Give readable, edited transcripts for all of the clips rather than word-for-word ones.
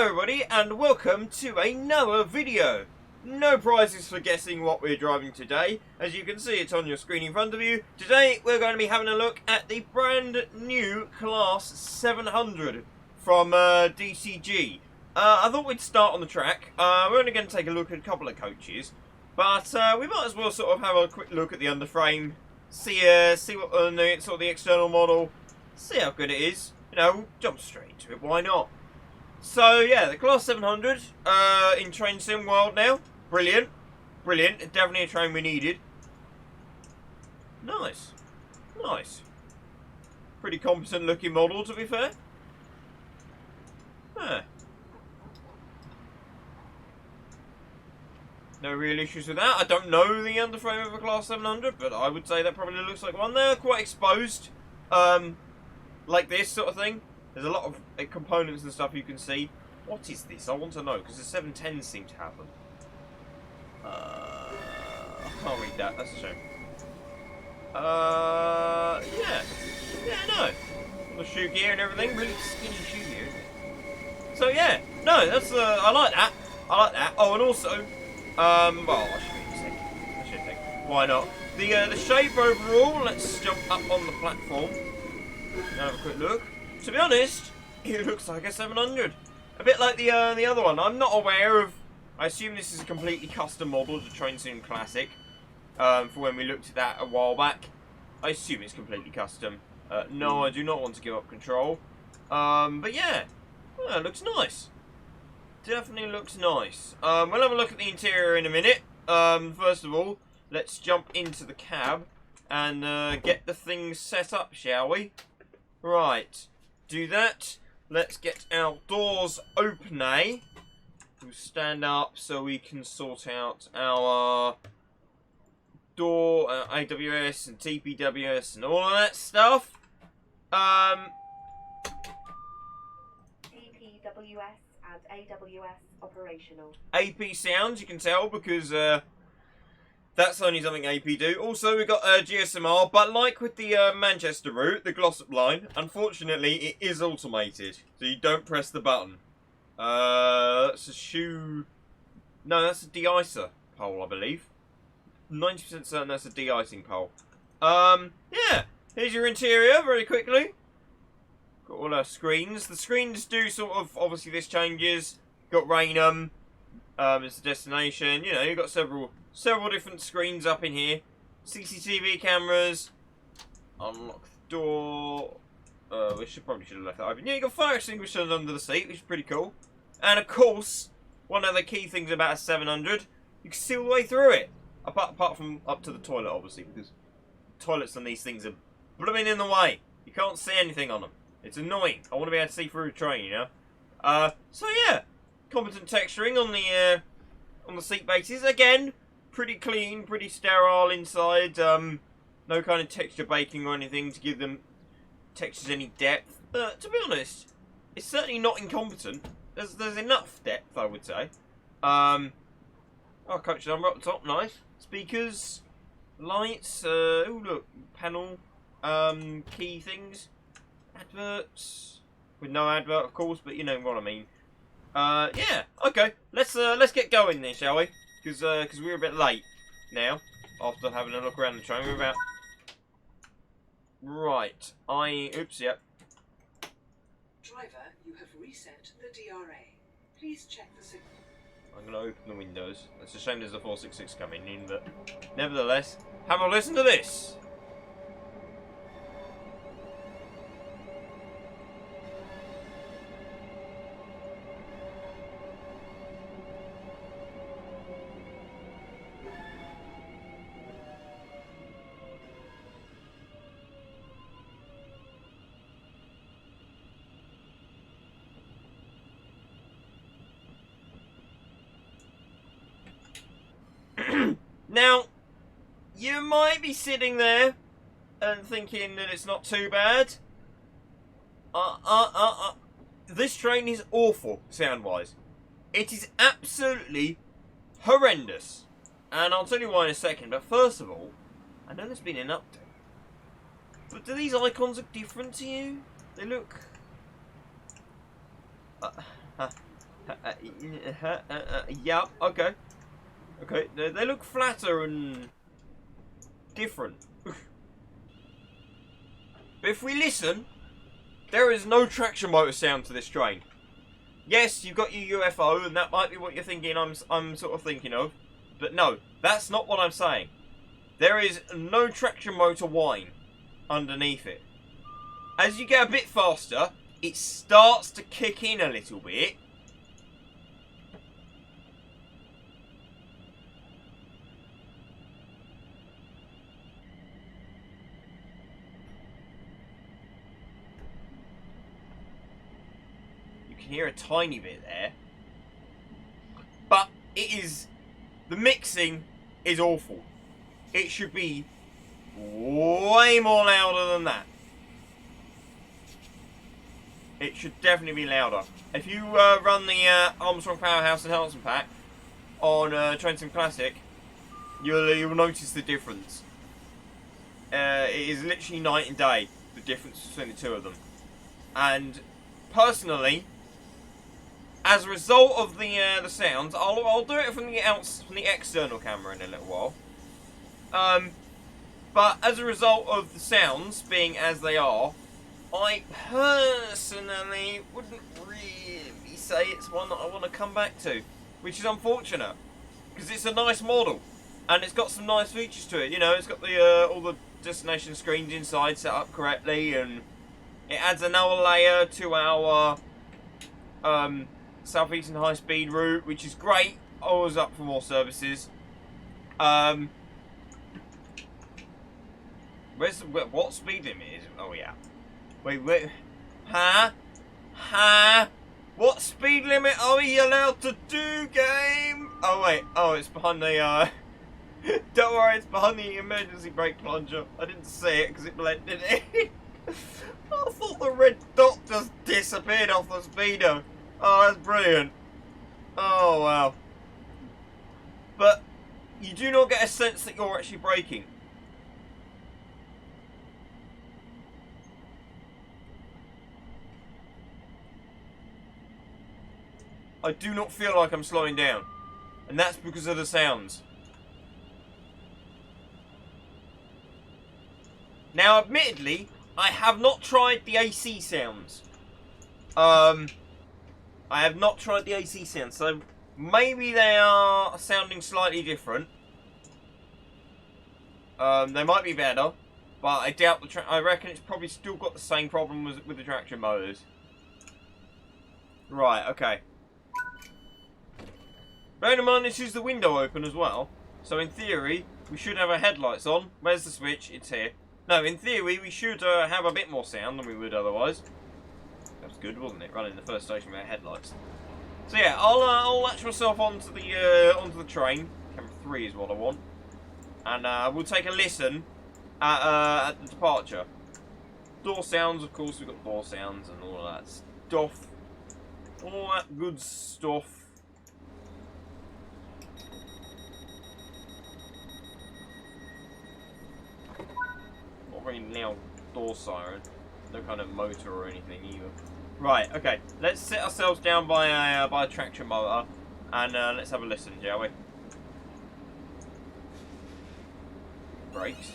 Hello everybody and welcome to another video. No prizes for guessing what we're driving today. As you can see, it's on your screen in front of you. Today we're going to be having a look at the brand new Class 700 from DCG. I thought we'd start on the track. We're only going to take a look at a couple of coaches, but we might as well sort of have a quick look at the underframe, see what sort of the external model, see how good it is. You know, jump straight into it. Why not? So yeah, the Class 700 in train sim world now. Brilliant, brilliant. Definitely a train we needed. Nice, nice. Pretty competent looking model, to be fair. Yeah. No real issues with that. I don't know the underframe of a Class 700, but I would say that probably looks like one. They're quite exposed, like this sort of thing. There's a lot of components and stuff you can see. What is this? I want to know, because the 710s seem to have them. I can't read that. That's a shame. Yeah. Yeah, no. The shoe gear and everything. Really skinny shoe gear, isn't it? So, yeah. No, that's, I like that. I like that. Oh, and also, well, I should think. Why not? The shape overall, let's jump up on the platform and have a quick look. To be honest, it looks like a 700. A bit like the other one. I'm not aware of... I assume this is a completely custom model to Train Sim Classic. For when we looked at that a while back. I assume it's completely custom. No, I do not want to give up control. But yeah. Well, it looks nice. Definitely looks nice. We'll have a look at the interior in a minute. First of all, let's jump into the cab and get the thing set up, shall we? Right. Do that. Let's get our doors open. We'll stand up so we can sort out our door, AWS and TPWS and all of that stuff. TPWS and AWS operational. AP sounds, you can tell, because that's only something AP do. Also, we've got GSMR, but like with the Manchester route, the Glossop line, unfortunately, it is automated, so you don't press the button. That's a shoe... No, that's a de-icer pole, I believe. 90% certain that's a de-icing pole. Yeah, here's your interior, very quickly. Got all our screens. The screens do sort of, obviously this changes. Got Raynham, it's the destination, you know, you've got several different screens up in here. CCTV cameras. Unlock the door. We probably should have left that open. Yeah, you got fire extinguishers under the seat, which is pretty cool. And of course, one of the key things about a 700, you can see all the way through it. Apart from up to the toilet, obviously, because toilets on these things are blooming in the way. You can't see anything on them. It's annoying. I want to be able to see through a train, you know. So yeah, competent texturing on the seat bases. Again, pretty clean, pretty sterile inside. No kind of texture baking or anything to give them textures any depth. To be honest, it's certainly not incompetent. There's enough depth, I would say. Oh, coach number up the top, nice. Speakers, lights. Oh look, panel, key things, adverts with no advert, of course, but you know what I mean. Yeah, okay. Let's get going then, shall we? Because we're a bit late now after having a look around the train. We're about right. Oops, yep. Driver, you have reset the DRA. Please check the signal. I'm going to open the windows. It's a shame there's a 466 coming in, but nevertheless, have a listen to this. Now, you might be sitting there and thinking that it's not too bad. This train is awful, sound-wise. It is absolutely horrendous. And I'll tell you why in a second, but first of all, I know there's been an update. But do these icons look different to you? They look... Yeah, okay. Okay, they look flatter and different. But if we listen, there is no traction motor sound to this train. Yes, you've got your UFO, and that might be what you're thinking I'm sort of thinking of. But no, that's not what I'm saying. There is no traction motor whine underneath it. As you get a bit faster, it starts to kick in a little bit. You can hear a tiny bit there. But the mixing is awful. It should be way more louder than that. It should definitely be louder. If you run the Armstrong Powerhouse Enhancement Pack on Train Classic, you'll notice the difference. It is literally night and day, the difference between the two of them. And personally, as a result of the sounds, I'll do it from the external camera in a little while. But as a result of the sounds being as they are, I personally wouldn't really say it's one that I want to come back to, which is unfortunate, because it's a nice model, and it's got some nice features to it. You know, it's got the all the destination screens inside set up correctly, and it adds another layer to our Southeastern high-speed route, which is great. Always up for more services. What speed limit is? Oh yeah. Wait. Huh? What speed limit are we allowed to do, game? Oh wait. Oh, it's behind the Don't worry, it's behind the emergency brake plunger. I didn't see it because it blended in. I thought the red dot just disappeared off the speedo. Oh, that's brilliant. Oh wow. But you do not get a sense that you're actually braking. I do not feel like I'm slowing down. And that's because of the sounds. Now, admittedly, I have not tried the AC sounds. I have not tried the AC sounds, so maybe they are sounding slightly different. They might be better, but I doubt I reckon it's probably still got the same problem with the traction motors. Right, okay. Bear in mind, this is the window open as well, so in theory, we should have our headlights on. Where's the switch? It's here. No, in theory, we should have a bit more sound than we would otherwise. That was good, wasn't it? Running the first station without headlights. So yeah, I'll latch myself onto the train. Camera 3 is what I want, and we'll take a listen at the departure. Door sounds, of course. We've got door sounds and all that stuff. All that good stuff. Very loud door siren, no kind of motor or anything either. Right, okay, let's sit ourselves down by a traction motor and let's have a listen, shall we? Brakes.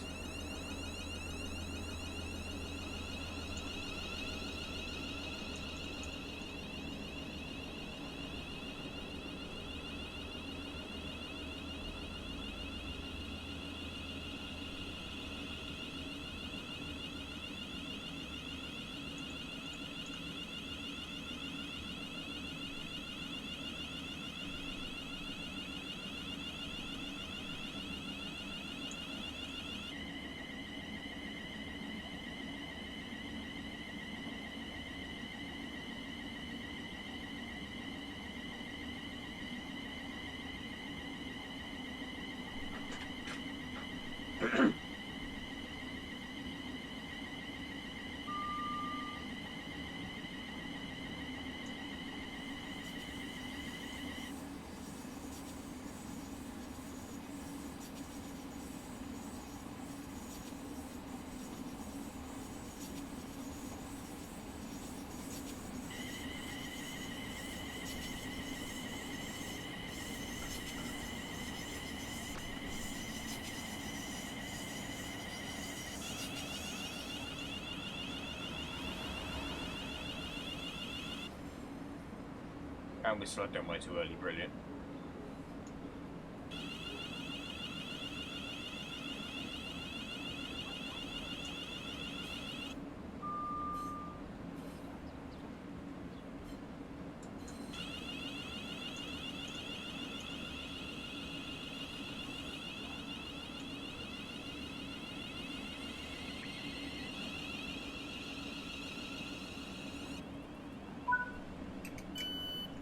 And we slowed down way too early, brilliant.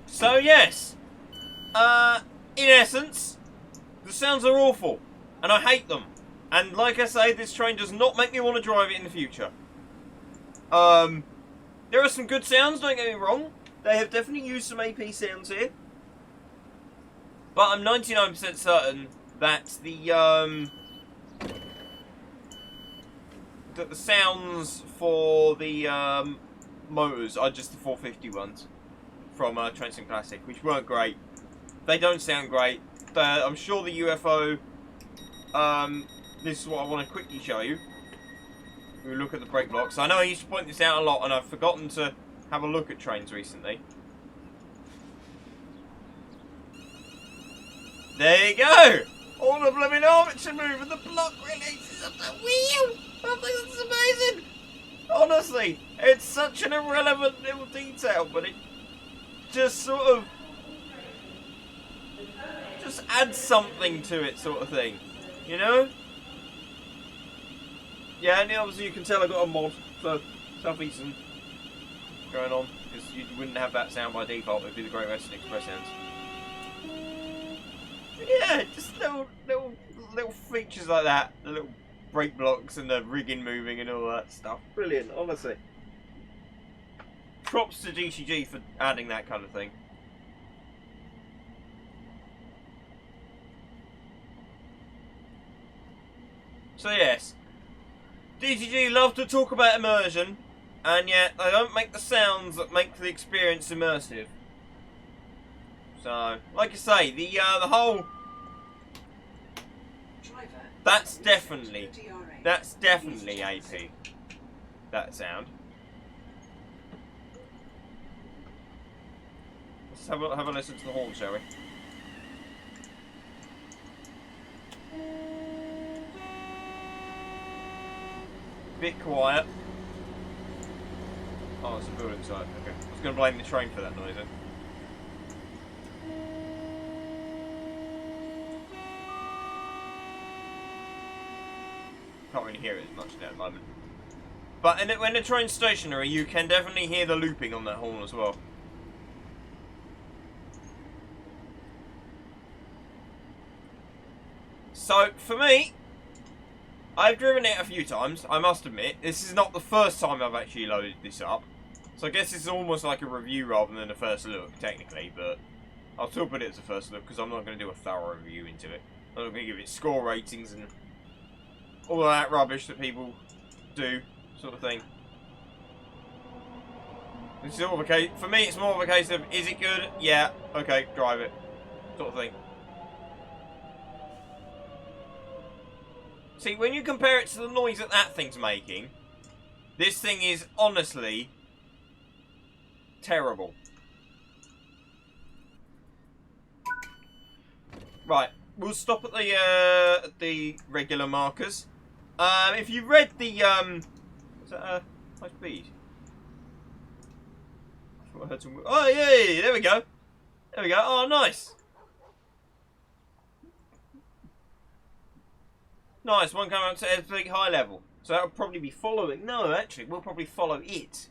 So yes, in essence, the sounds are awful, and I hate them. And like I say, this train does not make me want to drive it in the future. There are some good sounds, don't get me wrong. They have definitely used some AP sounds here. But I'm 99% certain that the sounds for the motors are just the 450 ones from Train Sim Classic, which weren't great. They don't sound great. I'm sure the UFO, this is what I want to quickly show you. We look at the brake blocks. I know I used to point this out a lot, and I've forgotten to have a look at trains recently. There you go! All the blooming armature move and the block releases of the wheel! I think that's amazing! Honestly, it's such an irrelevant little detail, but it just sort of just adds something to it, sort of thing, you know? Yeah, and obviously you can tell I got a mod for Southeastern going on, because you wouldn't have that sound by default. It'd be the Great Western Express sounds. Yeah, just little features like that, the little brake blocks and the rigging moving and all that stuff. Brilliant, honestly. Props to DCG for adding that kind of thing. So yes, DCG love to talk about immersion, and yet they don't make the sounds that make the experience immersive. So, like I say, the whole that's definitely AP. That sound. Let's have a listen to the horn, shall we? Bit quiet. Oh, it's a building site. Okay. I was going to blame the train for that noise then. Can't really hear it as much at the moment. But when the train's stationary, you can definitely hear the looping on that horn as well. So, for me, I've driven it a few times, I must admit. This is not the first time I've actually loaded this up. So I guess this is almost like a review rather than a first look, technically. But I'll still put it as a first look because I'm not going to do a thorough review into it. I'm not going to give it score ratings and all of that rubbish that people do, sort of thing. It's sort of a case, for me it's more of a case of, is it good? Yeah, okay, drive it, sort of thing. See, when you compare it to the noise that thing's making, this thing is honestly terrible. Right, we'll stop at the regular markers. If you read the is that high speed? I thought I heard some. Oh yeah, there we go. There we go. Oh, nice. Nice, one coming up to a high level. So that'll probably be following. No, actually, we'll probably follow it.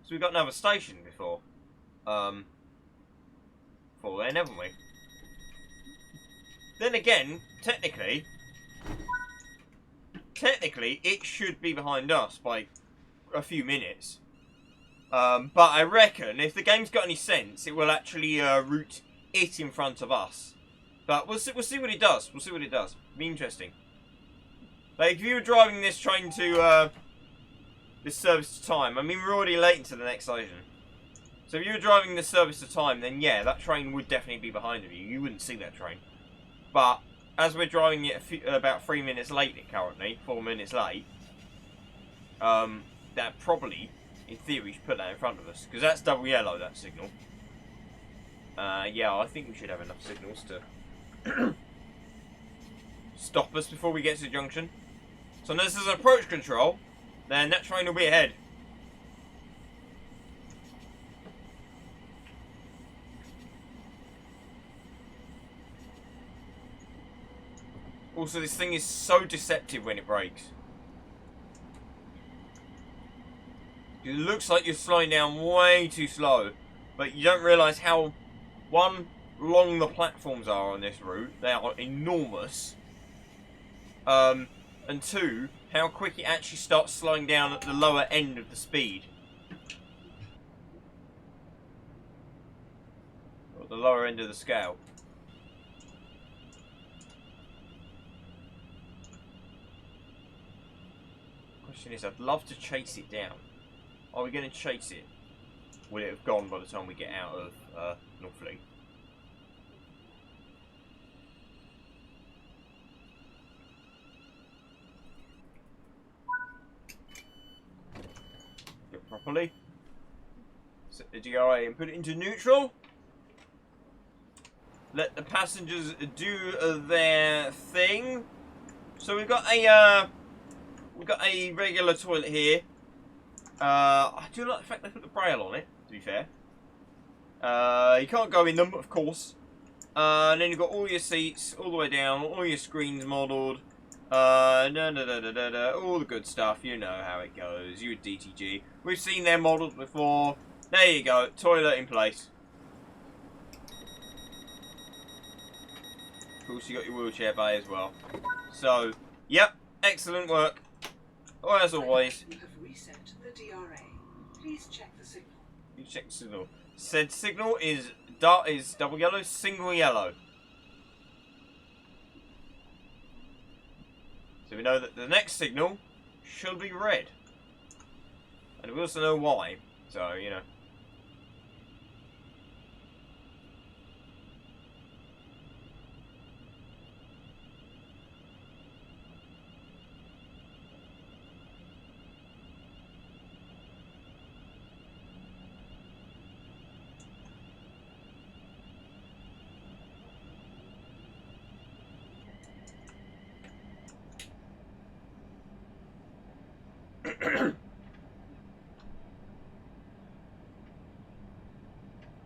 So we've got another station before. Before then, haven't we? Then again, technically, it should be behind us by a few minutes. But I reckon if the game's got any sense, it will actually route it in front of us. But we'll see what it does. We'll see what it does. Be interesting. Like, if you were driving this train to, this service to time, I mean, we're already late into the next station. So if you were driving this service to time, then yeah, that train would definitely be behind of you. You wouldn't see that train. But, as we're driving it about 3 minutes late currently, 4 minutes late, that probably, in theory, should put that in front of us. Because that's double yellow, that signal. Yeah, I think we should have enough signals to stop us before we get to the junction. So unless there's an approach control, then that train will be ahead. Also, this thing is so deceptive when it brakes. It looks like you're slowing down way too slow, but you don't realise how, one, long the platforms are on this route. They are enormous. And two, how quick it actually starts slowing down at the lower end of the speed. Or the lower end of the scale. Question is, I'd love to chase it down. Are we going to chase it? Will it have gone by the time we get out of Northfleet? Do it properly. Set the DRA and put it into neutral. Let the passengers do their thing. So we've got a regular toilet here. I do like the fact they put the braille on it, to be fair. You can't go in them, of course. And then you've got all your seats, all the way down, all your screens modelled. All the good stuff, you know how it goes. You at DTG. We've seen their models before. There you go, toilet in place. Of course, you got your wheelchair bay as well. So, yep, excellent work. Oh, as always. You have reset the DRA. Please check the signal. You check the signal. Said signal is double yellow, single yellow. So we know that the next signal should be red. And we also know why. So, you know.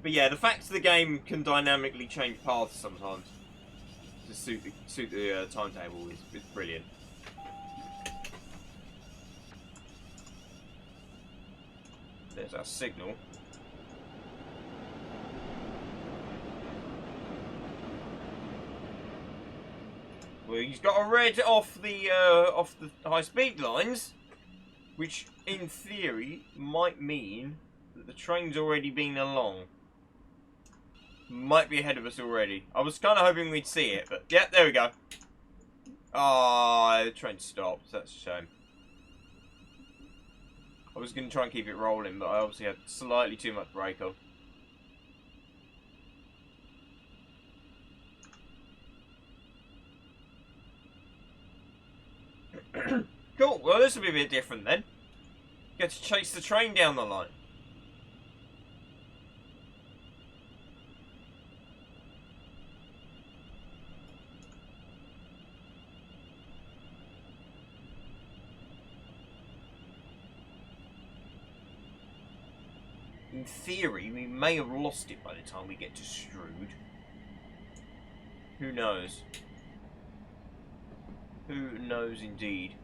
But yeah, the fact the game can dynamically change paths sometimes to suit the timetable is brilliant. There's our signal. Well, he's got a red off the high speed lines, which in theory might mean that the train's already been along. Might be ahead of us already. I was kind of hoping we'd see it, but yeah, there we go. Ah, the train stopped. That's a shame. I was going to try and keep it rolling, but I obviously had slightly too much brake on. Cool, well this will be a bit different then. Get to chase the train down the line. In theory, we may have lost it by the time we get to Strood. Who knows? Who knows indeed?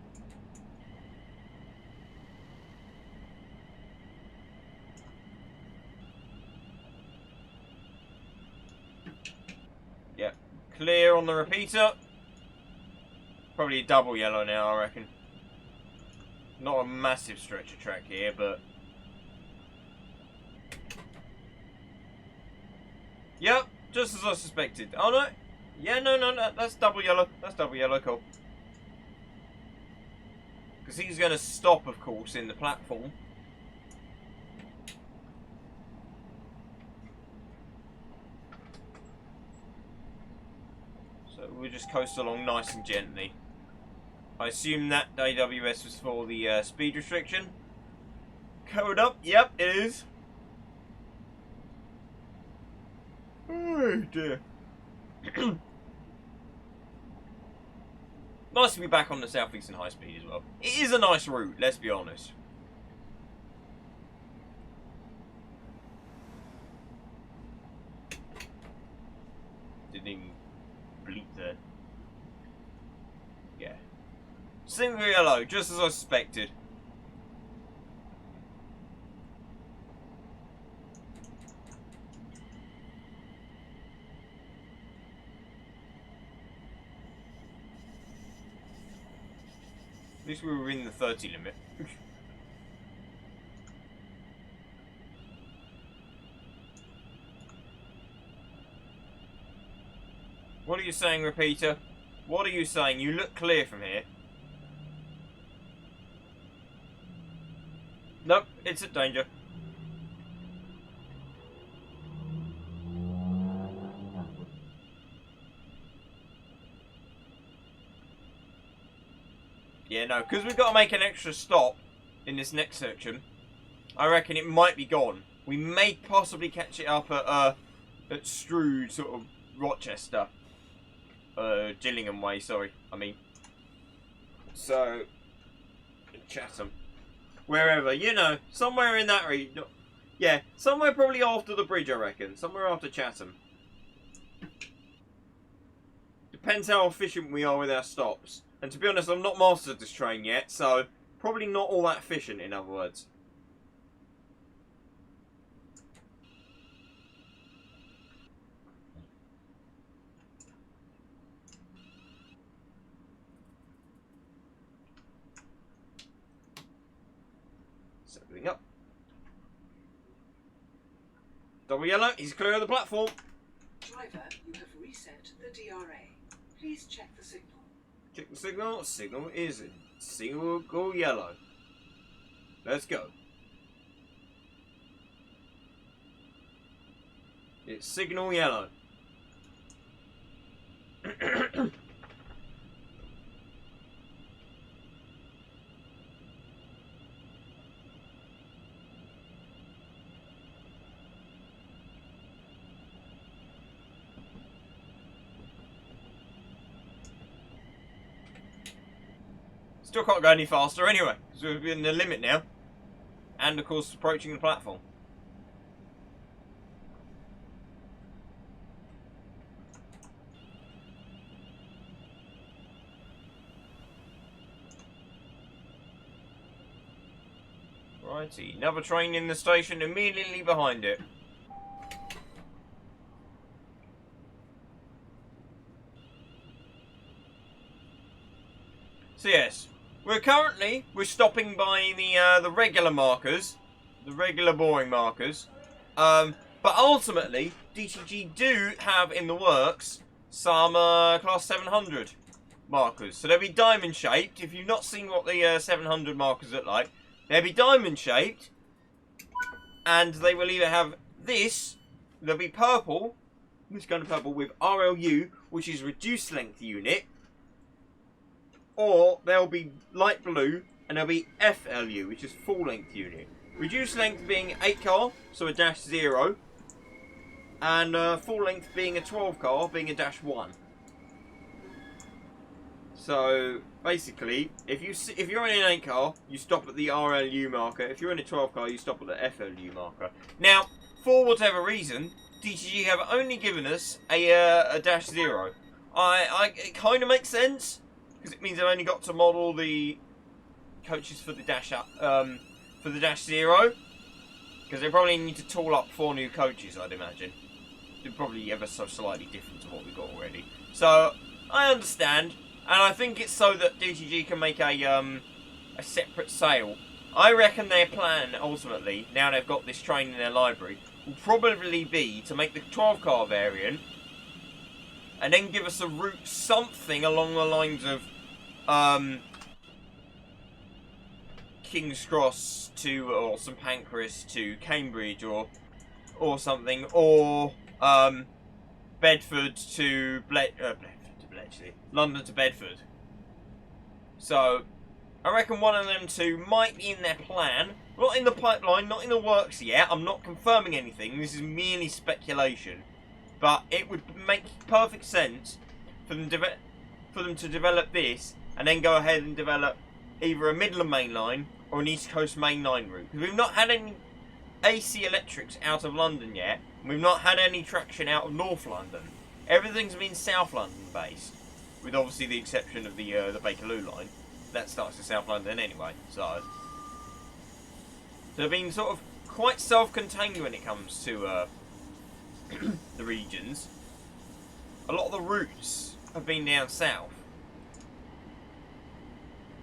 Yep. Clear on the repeater. Probably a double yellow now, I reckon. Not a massive stretch of track here, but... Yep, just as I suspected. Oh no! Yeah, no, that's double yellow. That's double yellow, cool. Because he's going to stop, of course, in the platform. So we'll just coast along nice and gently. I assume that AWS was for the speed restriction. Code up, yep, it is. Oh dear. Nice to be back on the South Eastern High Speed as well. It is a nice route, let's be honest. Didn't even bleep there. Yeah. Single yellow, just as I suspected. At least we were in the 30 limit. What are you saying, Repeater? What are you saying? You look clear from here. Nope, it's at danger. Yeah, no, because we've got to make an extra stop in this next section. I reckon it might be gone. We may possibly catch it up at Strood, sort of Rochester. Gillingham way, sorry, I mean. So, Chatham. Wherever, you know, somewhere in that region. Yeah, somewhere probably after the bridge, I reckon. Somewhere after Chatham. Depends how efficient we are with our stops. And to be honest, I've not mastered this train yet, so probably not all that efficient, in other words. Settling up. Double yellow, he's clear of the platform. Driver, you have reset the DRA. Please check the signal. Check the signal. Signal is single yellow. Let's go. It's signal yellow. Still can't go any faster anyway, because we've been in the limit now. And of course approaching the platform. Righty, another train in the station immediately behind it. So yes, we're stopping by the regular markers, the regular boring markers. But ultimately, DTG do have in the works some class 700 markers. So they'll be diamond shaped. If you've not seen what the 700 markers look like, they'll be diamond shaped, and they will either have this. They'll be purple, this kind of purple with RLU, which is reduced length unit. Or they'll be light blue and they'll be FLU, which is full length unit. Reduced length being 8 car, so a dash 0, and full length being a 12 car, being a dash 1. So basically, if you're in an 8 car, you stop at the RLU marker. If you're in a 12 car, you stop at the FLU marker. Now, for whatever reason, DTG have only given us a dash 0. It kind of makes sense, because it means I've only got to model the coaches for the dash up, for the dash 0, because they probably need to tool up 4 new coaches, I'd imagine. They're probably ever so slightly different to what we've got already. So I understand, and I think it's so that DTG can make a separate sale. I reckon their plan ultimately, now they've got this train in their library, will probably be to make the 12 car variant, and then give us a route something along the lines of King's Cross to, or St Pancras to Cambridge, or something, or Bedford to Bletchley, London to Bedford. So I reckon one of them two might be in their plan. Not in the pipeline, not in the works yet. I'm not confirming anything. This is merely speculation. But it would make perfect sense for them to develop this and then go ahead and develop either a Midland Main Line or an East Coast Main Line route. Because we've not had any AC electrics out of London yet, and we've not had any traction out of North London. Everything's been South London based, with obviously the exception of the Bakerloo line. That starts in South London anyway, so they've been sort of quite self-contained when it comes to the regions. A lot of the routes have been down south,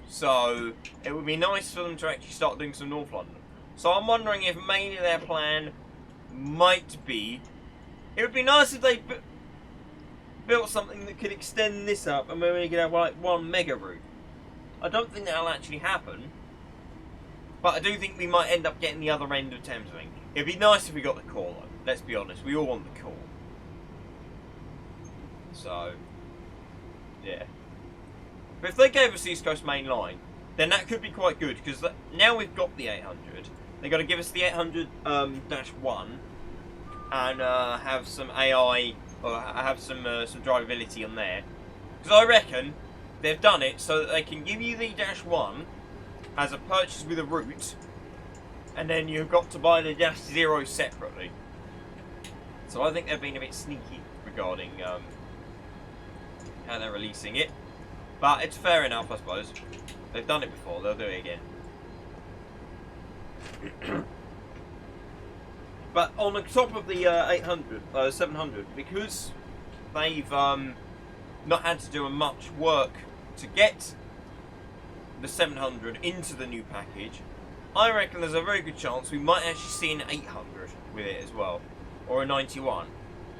so it would be nice for them to actually start doing some North London. So I'm wondering if maybe their plan might be, it would be nice if they built something that could extend this up and maybe we could have like one mega route. I don't think that'll actually happen, but I do think we might end up getting the other end of Thameslink. It'd be nice if we got the core though, let's be honest, we all want the core. So, yeah. But if they gave us the East Coast Main Line, then that could be quite good, because now we've got the 800, they're going to give us the 800-1 and have some AI, or have some drivability on there. Because I reckon they've done it so that they can give you the -1 as a purchase with a route, and then you've got to buy the -0 separately. So I think they've been a bit sneaky regarding how they're releasing it. But it's fair enough, I suppose. They've done it before, they'll do it again. But on the top of the 700, because they've not had to do much work to get the 700 into the new package, I reckon there's a very good chance we might actually see an 800 with it as well. Or a 91.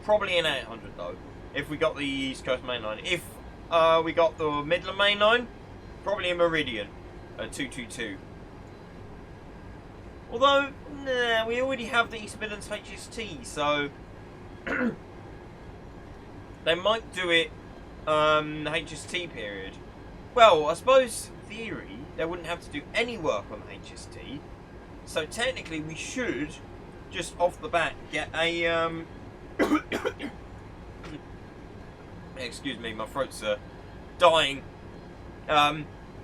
Probably an 800 though, if we got the East Coast Main Line. If we got the Midland Main Line, probably a Meridian, a 222. Although, nah, we already have the East Midlands HST, so they might do it the HST period. Well, I suppose in theory they wouldn't have to do any work on the HST, so technically we should just off the bat get a excuse me, my throat's dying.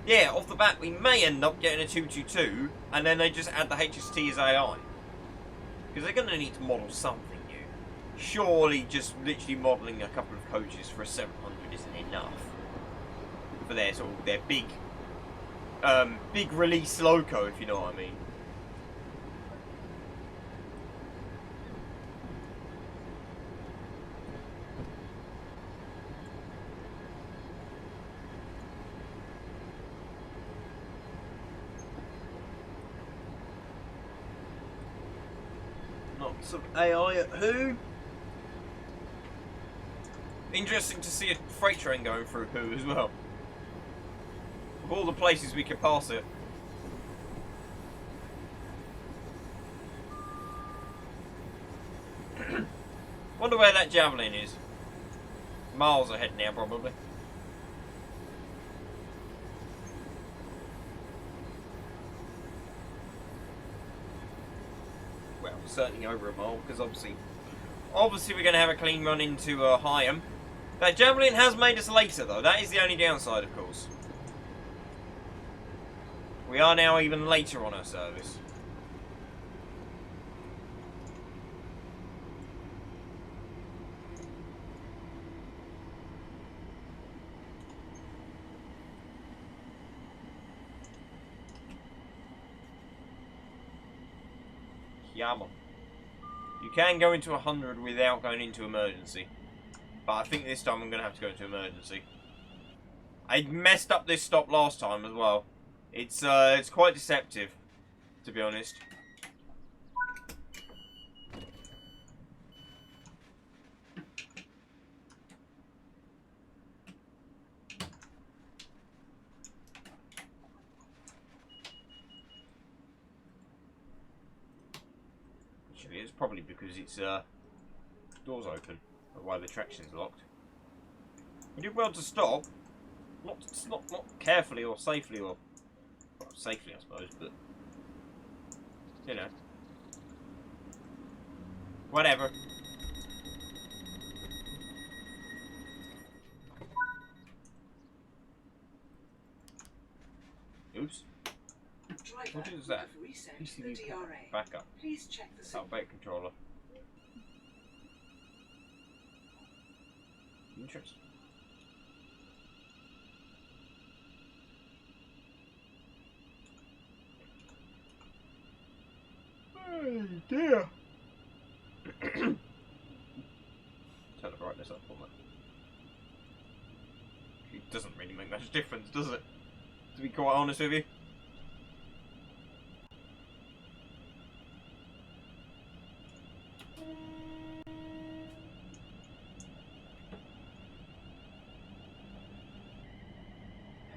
Yeah, off the bat we may end up getting a 222, and then they just add the HST as AI. Because they're going to need to model something new. Surely just literally modelling a couple of coaches for a 700 isn't enough for their sort of their big release loco, if you know what I mean. Some AI at who? Interesting to see a freight train going through who as well. Of all the places we could pass it. Wonder where that Javelin is. Miles ahead now, probably. Certainly over a mile, because obviously we're going to have a clean run into Higham. That Javelin has made us later though, that is the only downside of course. We are now even later on our service. Yeah, man. You can go into 100 without going into emergency. But I think this time I'm going to have to go into emergency. I messed up this stop last time as well. It's quite deceptive, to be honest. It's probably because it's doors open, or why the traction's locked. You did well to stop, not carefully or safely, or well, safely I suppose, but you know, whatever. What's that? have reset PCB the DRA. backup. Please check the signal. Outback controller. Interesting. Oh dear. Turn the brightness up on that. It doesn't really make much difference, does it? To be quite honest with you.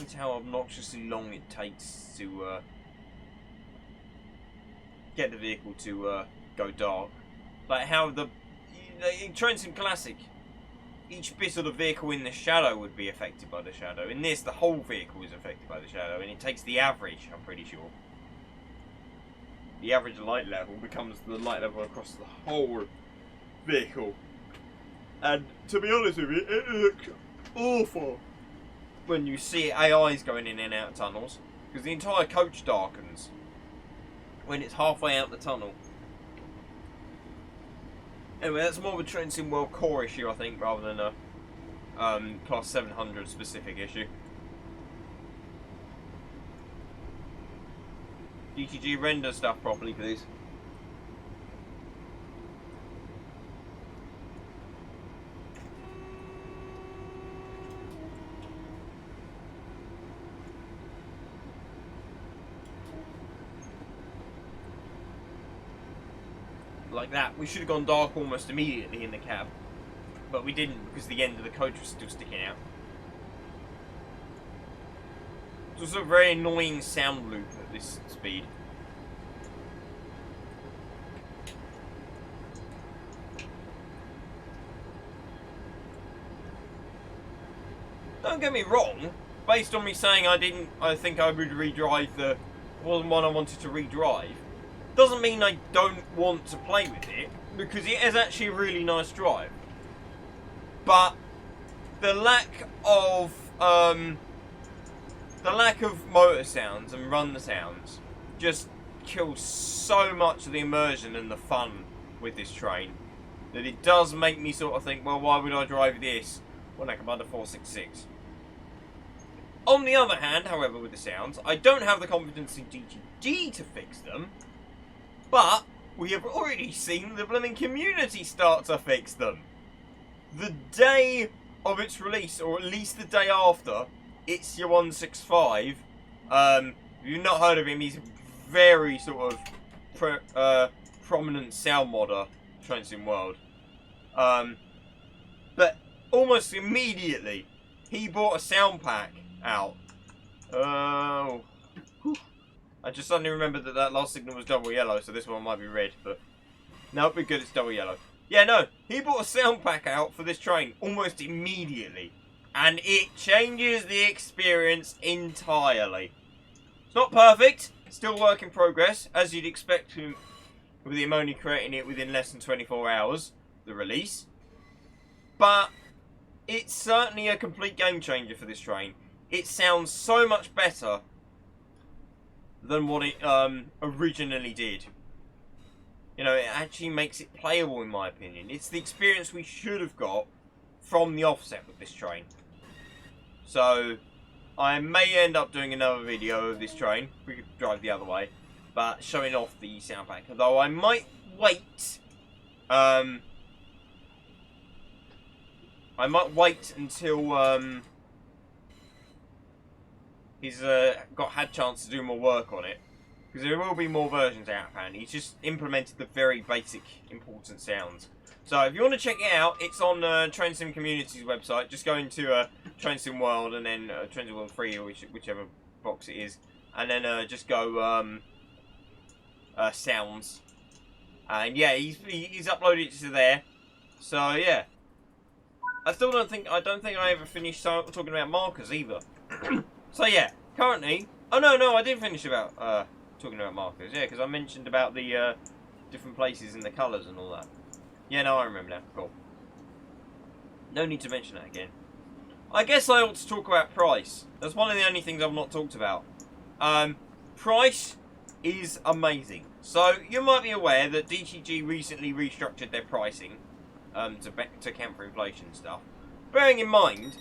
It's how obnoxiously long it takes to get the vehicle to go dark. Like how in Train Sim Classic, each bit of the vehicle in the shadow would be affected by the shadow. In this, the whole vehicle is affected by the shadow, and it takes the average, I'm pretty sure. The average light level becomes the light level across the whole vehicle. And to be honest with you, it looks awful when you see AIs going in and out of tunnels, because the entire coach darkens when it's halfway out the tunnel. Anyway, that's more of a Train Sim World core issue, I think, rather than a Class 700 specific issue. DTG render stuff properly, please. Like that. We should have gone dark almost immediately in the cab, but we didn't because the end of the coach was still sticking out. It's also a very annoying sound loop at this speed. Don't get me wrong, based on me saying I think I would redrive wasn't one I wanted to redrive, doesn't mean I don't want to play with it, because it is actually a really nice drive. But the lack of motor sounds and run sounds just kills so much of the immersion and the fun with this train that it does make me sort of think, well, why would I drive this when I can buy the 466? On the other hand, however, with the sounds, I don't have the confidence in DTG to fix them. But we have already seen the blooming community start to fix them. The day of its release, or at least the day after, It's Your 165. If you've not heard of him, he's a very sort of prominent sound modder, Train Sim World. But almost immediately, he bought a sound pack out. Oh. I just suddenly remembered that last signal was double yellow, so this one might be red, but no, we're good, it's double yellow. Yeah, no, he bought a sound pack out for this train almost immediately, and it changes the experience entirely. It's not perfect, still work in progress, as you'd expect with him only creating it within less than 24 hours, the release. But it's certainly a complete game changer for this train. It sounds so much better than what it originally did. You know, it actually makes it playable in my opinion. It's the experience we should have got from the offset with this train. So, I may end up doing another video of this train. We could drive the other way. But showing off the sound pack. Although I might wait. I might wait until he's had chance to do more work on it, because there will be more versions out apparently. He's just implemented the very basic important sounds. So if you want to check it out, it's on Train Sim Community's website. Just go into Train Sim World and then Train Sim World 3 or whichever box it is, and then just go sounds, and yeah, he's uploaded it to there. So yeah, I don't think I ever finished talking about markers either. So yeah, currently, oh no, I did finish about talking about markers, yeah, because I mentioned about the different places and the colours and all that. Yeah, no, I remember now. Cool. No need to mention that again. I guess I ought to talk about price. That's one of the only things I've not talked about. Price is amazing. So you might be aware that DTG recently restructured their pricing to account for inflation and stuff. Bearing in mind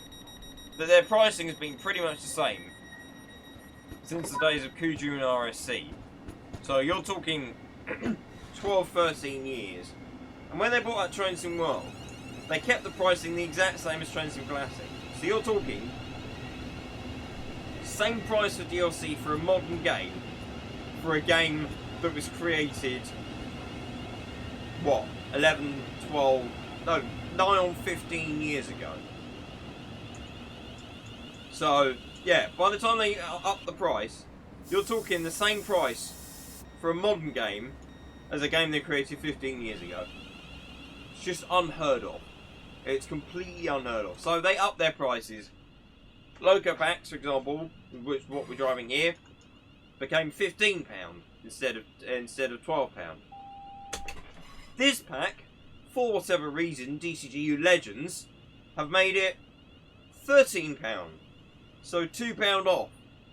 that their pricing has been pretty much the same since the days of Kuju and RSC. So you're talking 12, 13 years. And when they bought out Train Sim World, they kept the pricing the exact same as Train Sim Classic. So you're talking same price for DLC for a modern game, for a game that was created, what, 11, 12, no, 9 or 15 years ago. So, yeah, by the time they up the price, you're talking the same price for a modern game as a game they created 15 years ago. It's just unheard of. It's completely unheard of. So they up their prices. Loco packs, for example, which is what we're driving here, became £15 instead of £12. This pack, for whatever reason, DCGU Legends have made it £13. So £2 off.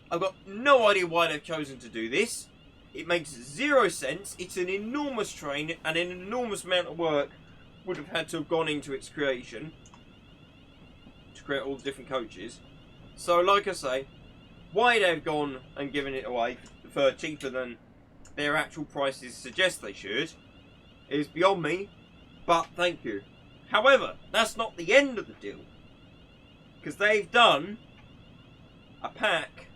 I've got no idea why they've chosen to do this. It makes 0 sense. It's an enormous train and an enormous amount of work would have had to have gone into its creation to create all the different coaches. So like I say, why they've gone and given it away for cheaper than their actual prices suggest they should is beyond me, but thank you. However, that's not the end of the deal, because they've done a pack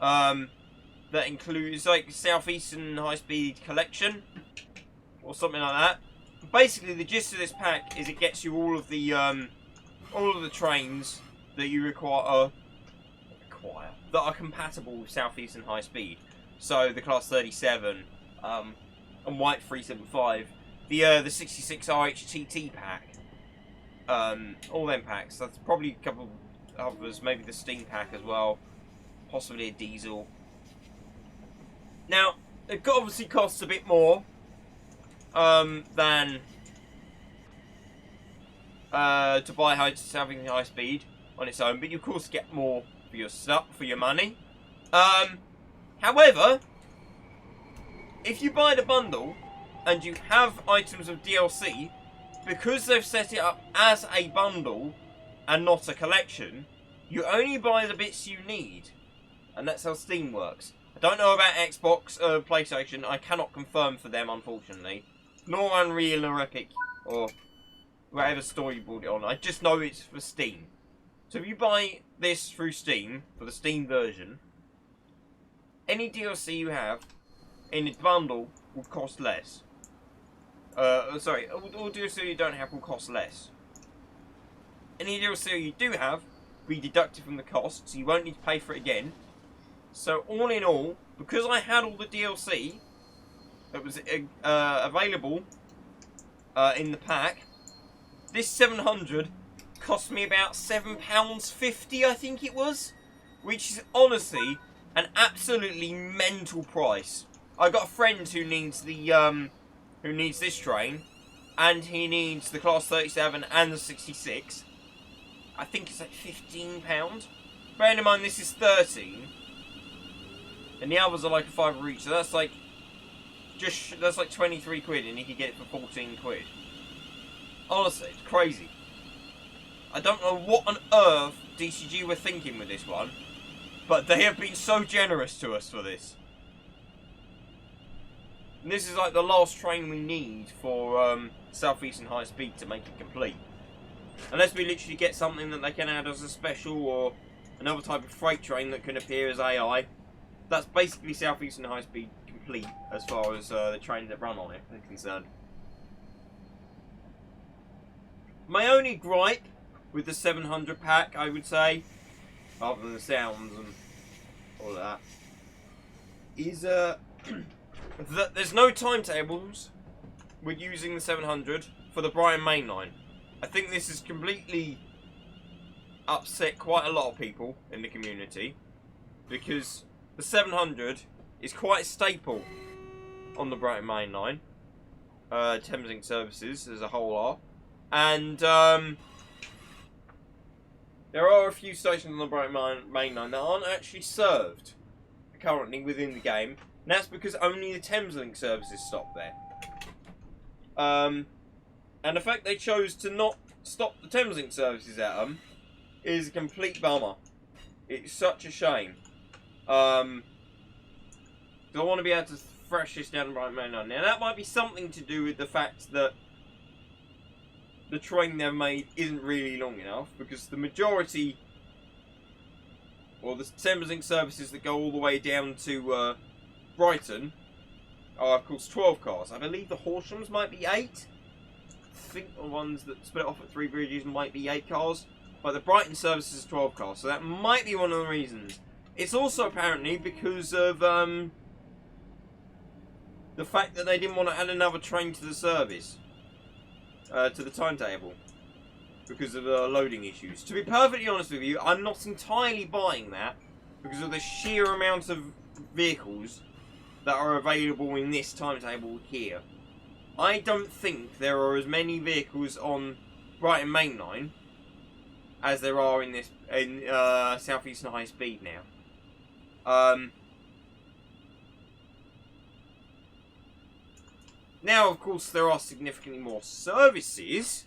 that includes like Southeastern High Speed Collection or something like that. Basically, the gist of this pack is it gets you all of the trains that you require that are compatible with Southeastern High Speed. So the Class 37 and White 375, the 66 RHTT pack, all them packs. That's probably a couple of others, maybe the Steam pack as well, possibly a diesel. Now it obviously costs a bit more than to buy Southeastern High Speed on its own, but you of course get more for your stuff, for your money. However, if you buy the bundle and you have items of DLC, because they've set it up as a bundle and not a collection, you only buy the bits you need, and that's how Steam works. I don't know about Xbox, PlayStation. I cannot confirm for them, unfortunately. Nor Unreal or Epic or whatever store you bought it on. I just know it's for Steam. So if you buy this through Steam, for the Steam version, any DLC you have in its bundle will cost less. Sorry, all DLC you don't have will cost less. Any DLC you do have will be deducted from the cost, so you won't need to pay for it again. So all in all, because I had all the DLC that was available in the pack, this 700 cost me about £7.50, I think it was, which is honestly an absolutely mental price. I got a friend who needs the who needs this train, and he needs the Class 37 and the 66. I think it's like £15. Bearing in mind this is 13, and the others are like a £5 each, so that's like that's like 23 quid, and you can get it for 14 quid. Honestly, it's crazy. I don't know what on earth DCG were thinking with this one, but they have been so generous to us for this. And this is like the last train we need for Southeastern High Speed to make it complete. Unless we literally get something that they can add as a special, or another type of freight train that can appear as AI. That's basically Southeastern High Speed complete as far as the trains that run on it are concerned. My only gripe with the 700 pack, I would say, other than the sounds and all that, is that there's no timetables with using the 700 for the Brighton main line. I think this has completely upset quite a lot of people in the community, because the 700 is quite a staple on the Brighton main line, Thameslink services as a whole are, and there are a few stations on the Brighton main line that aren't actually served currently within the game. And that's because only the Thameslink services stop there. And the fact they chose to not stop the Thameslink services at them is a complete bummer. It's such a shame. I want to be able to thrash this down right now. Now that might be something to do with the fact that the train they've made isn't really long enough, because the majority, or the Thameslink services that go all the way down to Brighton are of course 12 cars. I believe the Horsham's might be 8. I think the ones that split off at Three Bridges might be 8 cars. But the Brighton service is 12 cars, so that might be one of the reasons. It's also apparently because of the fact that they didn't want to add another train to the service, to the timetable, because of loading issues. To be perfectly honest with you, I'm not entirely buying that, because of the sheer amount of vehicles that are available in this timetable here. I don't think there are as many vehicles on Brighton Main Line as there are in this South Eastern High Speed now. Now, of course, there are significantly more services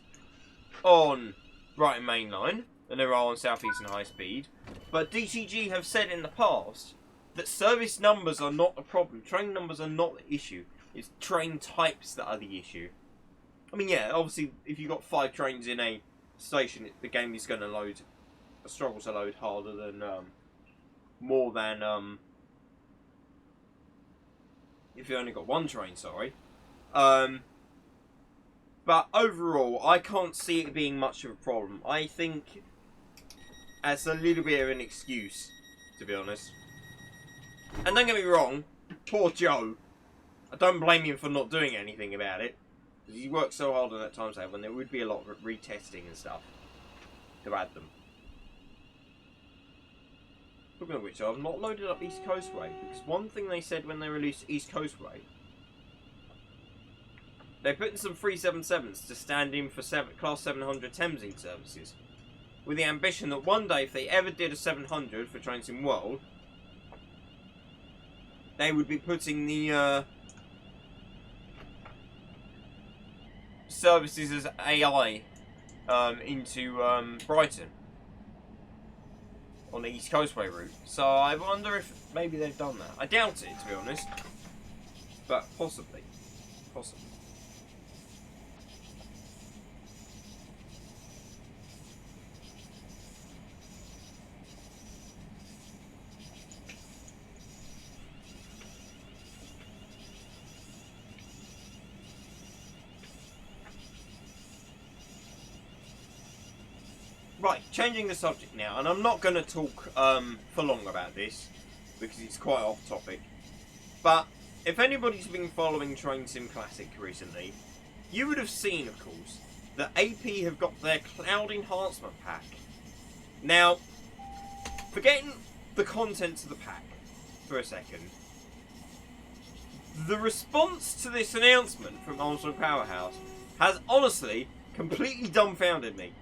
on Brighton Main Line than there are on South Eastern High Speed, but DCG have said in the past that service numbers are not a problem. Train numbers are not the issue. It's train types that are the issue. I mean, yeah, obviously, if you've got 5 trains in a station, the game is going to struggle to load harder than more than if you only got 1 train, sorry. But overall, I can't see it being much of a problem. I think as a little bit of an excuse, to be honest. And don't get me wrong, poor Joe. I don't blame him for not doing anything about it. He worked so hard on that timetable, and there would be a lot of retesting and stuff to add them. Talking of which, I've not loaded up East Coastway, because one thing they said when they released East Coastway, they put in some 377s to stand in for Class 700 Thameslink services, with the ambition that one day, if they ever did a 700 for Trains in World, they would be putting the services as AI into Brighton on the East Coastway route. So I wonder if maybe they've done that. I doubt it, to be honest, but possibly. Right, changing the subject now, and I'm not going to talk for long about this, because it's quite off topic, but if anybody's been following Train Sim Classic recently, you would have seen, of course, that AP have got their Cloud Enhancement Pack. Now, forgetting the contents of the pack for a second, the response to this announcement from Armstrong Powerhouse has honestly completely dumbfounded me.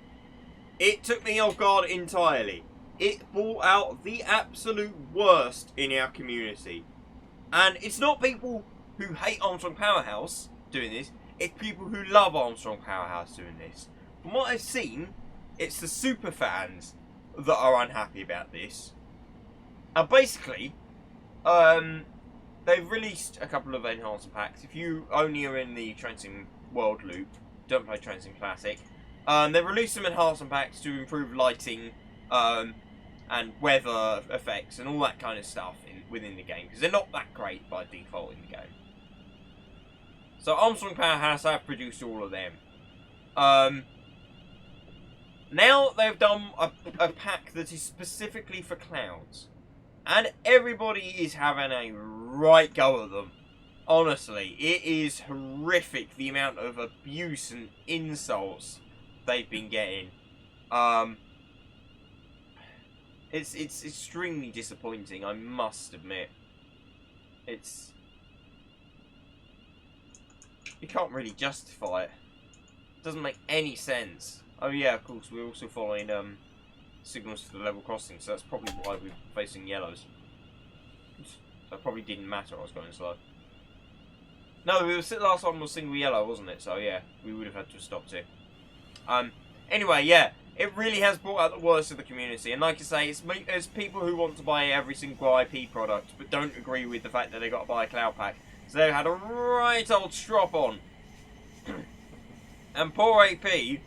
It took me off guard entirely. It brought out the absolute worst in our community. And it's not people who hate Armstrong Powerhouse doing this, it's people who love Armstrong Powerhouse doing this. From what I've seen, it's the super fans that are unhappy about this. And basically, they've released a couple of enhancement packs. If you only are in the Train Sim World loop, don't play Train Sim Classic, they've released some enhancement packs to improve lighting and weather effects and all that kind of stuff within the game, because they're not that great by default in the game. So Armstrong Powerhouse have produced all of them. Now they've done a pack that is specifically for clouds, and everybody is having a right go at them. Honestly, it is horrific the amount of abuse and insults they've been getting. It's extremely disappointing, I must admit. You can't really justify it. It doesn't make any sense. Oh yeah, of course, we're also following signals for the level crossing, so that's probably why we're facing yellows. that probably didn't matter. I was going slow. No, the last one was single yellow, wasn't it? So yeah, we would have had to have stopped it. Anyway, yeah, it really has brought out the worst of the community. And like I say, it's people who want to buy every single IP product, but don't agree with the fact that they got to buy a cloud pack. So they had a right old strop on. And poor AP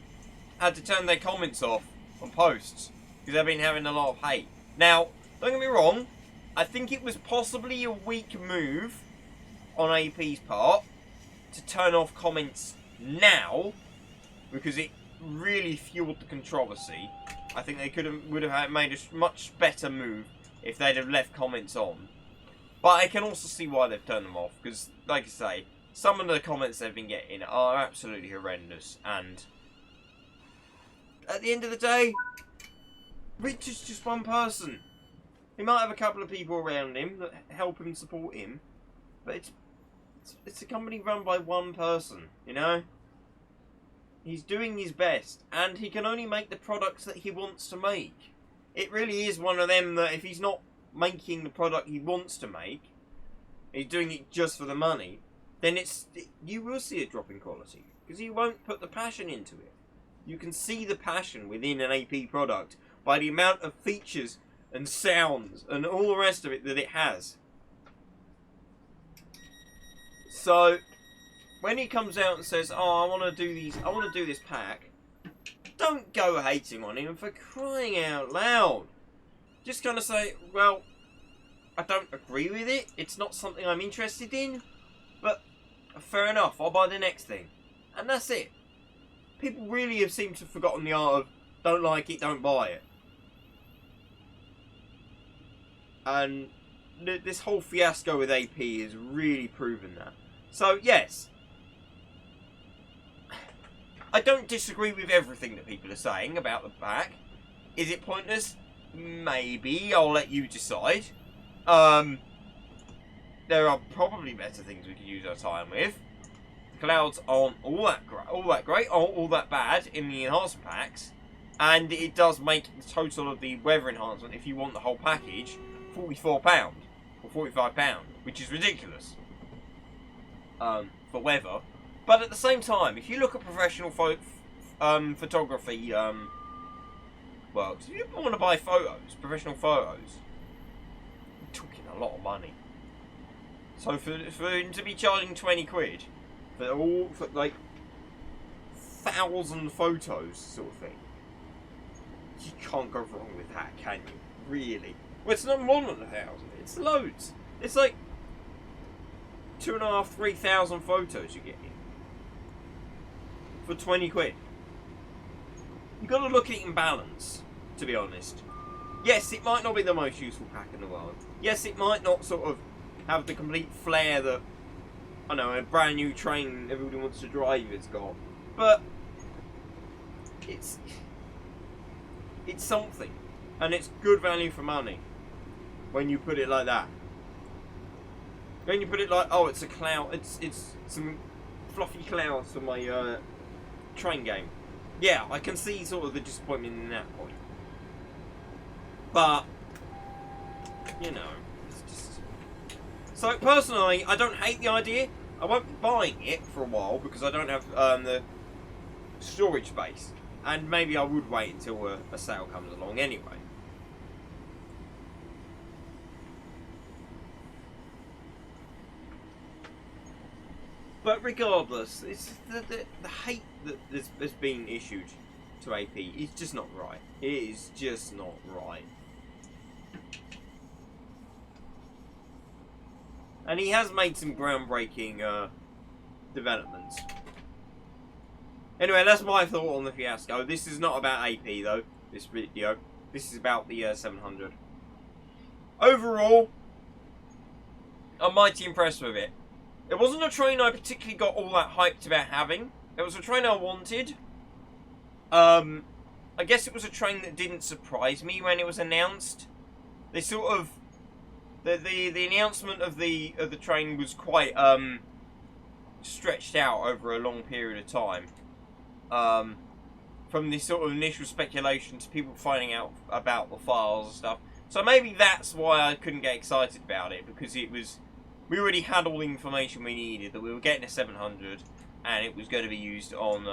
had to turn their comments off on posts because they've been having a lot of hate. Now, don't get me wrong, I think it was possibly a weak move on AP's part to turn off comments now because it really fueled the controversy. I think they would have made a much better move if they'd have left comments on. But I can also see why they've turned them off because, like I say, some of the comments they've been getting are absolutely horrendous, and at the end of the day, Rich is just one person. He might have a couple of people around him that help him, support him, but it's a company run by one person, you know? He's doing his best, and he can only make the products that he wants to make. It really is one of them that if he's not making the product he wants to make, he's doing it just for the money, then you will see a drop in quality, because he won't put the passion into it. You can see the passion within an AP product by the amount of features and sounds and all the rest of it that it has. So when he comes out and says, "Oh, I want to do this pack," don't go hating on him for crying out loud. Just kind of say, "Well, I don't agree with it. It's not something I'm interested in, but fair enough. I'll buy the next thing," and that's it. People really have seemed to have forgotten the art of don't like it, don't buy it. And this whole fiasco with AP has really proven that. So, yes, I don't disagree with everything that people are saying about the pack. Is it pointless? Maybe. I'll let you decide. There are probably better things we could use our time with. Clouds aren't all that great, all that bad in the enhancement packs, and it does make the total of the weather enhancement, if you want the whole package, £44 or £45, which is ridiculous for weather. But at the same time, if you look at professional photography works, if you want to buy professional photos, you're talking a lot of money. So for him to be charging 20 quid for like 1,000 photos sort of thing, you can't go wrong with that, can you? Really? Well, it's not more than 1,000. It's loads. It's like 2,500, 3,000 photos you get in for 20 quid. You've got to look at it in balance, to be honest. Yes, it might not be the most useful pack in the world. Yes, it might not sort of have the complete flair that, I know, a brand new train everybody wants to drive has got. But it's something. And it's good value for money when you put it like that. When you put it like, oh, it's a cloud, it's some fluffy clouds for my train game. Yeah, I can see sort of the disappointment in that point. But, you know, it's just... So, personally, I don't hate the idea. I won't be buying it for a while because I don't have the storage space. And maybe I would wait until a sale comes along anyway. But regardless, it's the hate that has been issued to AP is just not right. It is just not right. And he has made some groundbreaking developments. Anyway, that's my thought on the fiasco. This is not about AP though, this video. This is about the 700. Overall, I'm mighty impressed with it. It wasn't a train I particularly got all that hyped about having. It was a train I wanted. I guess it was a train that didn't surprise me when it was announced. They sort of... The announcement of the train was quite stretched out over a long period of time. From this sort of initial speculation to people finding out about the files and stuff. So maybe that's why I couldn't get excited about it, because it was, we already had all the information we needed, that we were getting a 700, and it was going to be used on,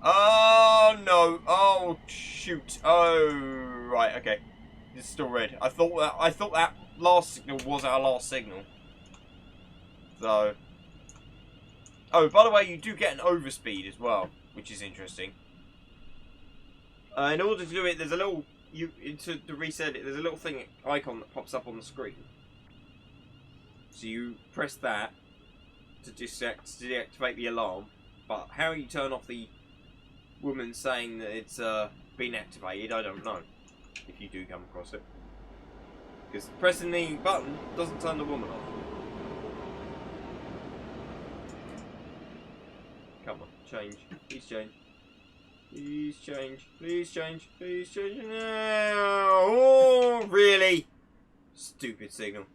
oh no, oh shoot, oh, right, okay, it's still red. I thought that last signal was our last signal. So, oh, by the way, you do get an overspeed as well, which is interesting. In order to do it, there's a little, to reset it, there's a little thing, icon that pops up on the screen. So you press that to deactivate the alarm, but how you turn off the woman saying that it's been activated, I don't know, if you do come across it. Because pressing the button doesn't turn the woman off. Come on, change, please change. Please change, please change, please change now. Oh, really? Stupid signal.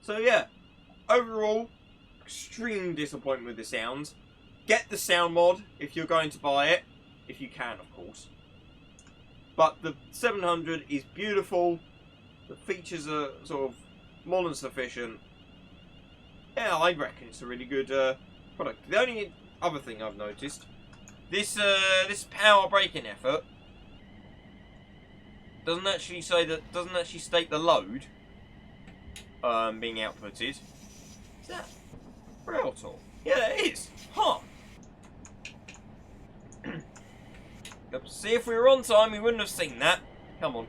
So yeah, overall, extreme disappointment with the sounds. Get the sound mod if you're going to buy it, if you can, of course. But the 700 is beautiful. The features are sort of more than sufficient. Yeah, I reckon it's a really good product. The only other thing I've noticed, this power braking effort doesn't actually state the load being outputted. Is that real talk? Yeah, it is. Huh. See, if we were on time, we wouldn't have seen that. Come on.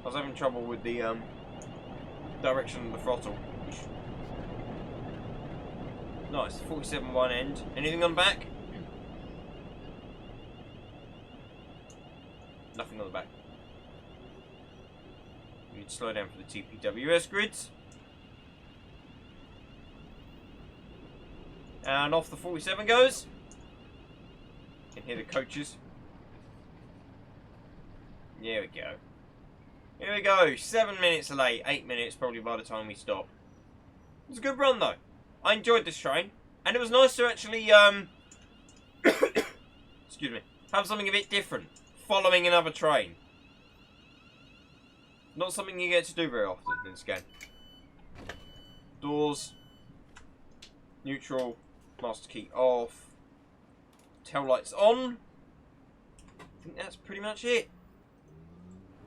I was having trouble with the direction of the throttle. Nice, 47 one end. Anything on the back? Nothing on the back. We need to slow down for the TPWS grids. And off the 47 goes. You can hear the coaches. There we go. Here we go, 7 minutes late, 8 minutes probably by the time we stop. It was a good run though. I enjoyed this train, and it was nice to actually, excuse me, have something a bit different, following another train. Not something you get to do very often in this game. Doors, neutral, master key off, tail lights on. I think that's pretty much it.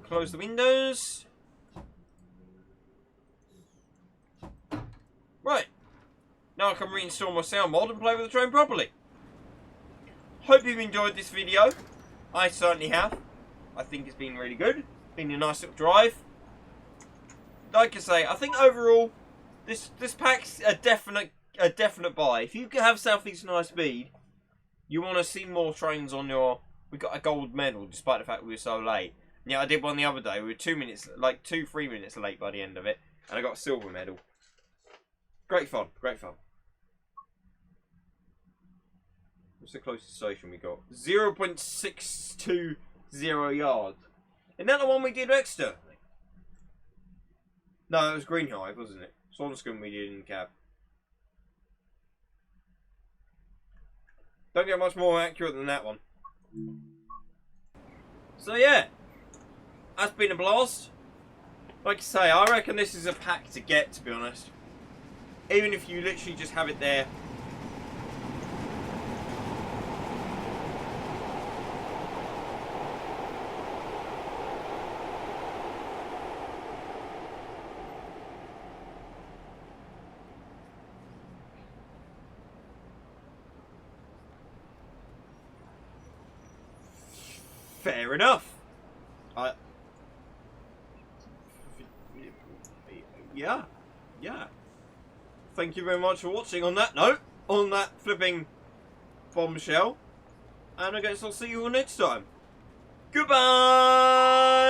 Close the windows. Right. Now I can reinstall my sound mod and play with the train properly. Hope you've enjoyed this video. I certainly have. I think it's been really good. Been a nice little drive. Like I say, I think overall this pack's a definite buy. If you have South Eastern High Speed, you want to see more trains on your. We got a gold medal despite the fact we were so late. Yeah, I did one the other day. We were 2 minutes, like 2-3 minutes late by the end of it, and I got a silver medal. Great fun, great fun. What's the closest station we got? 0.620 yards. Isn't that the one we did externally? No, it was Green Hive, wasn't it? Swanscombe we did in cab. Don't get much more accurate than that one. So yeah. That's been a blast. Like I say, I reckon this is a pack to get, to be honest. Even if you literally just have it there. Fair enough. Yeah. Thank you very much for watching on that note, on that flipping bombshell. And I guess I'll see you all next time. Goodbye!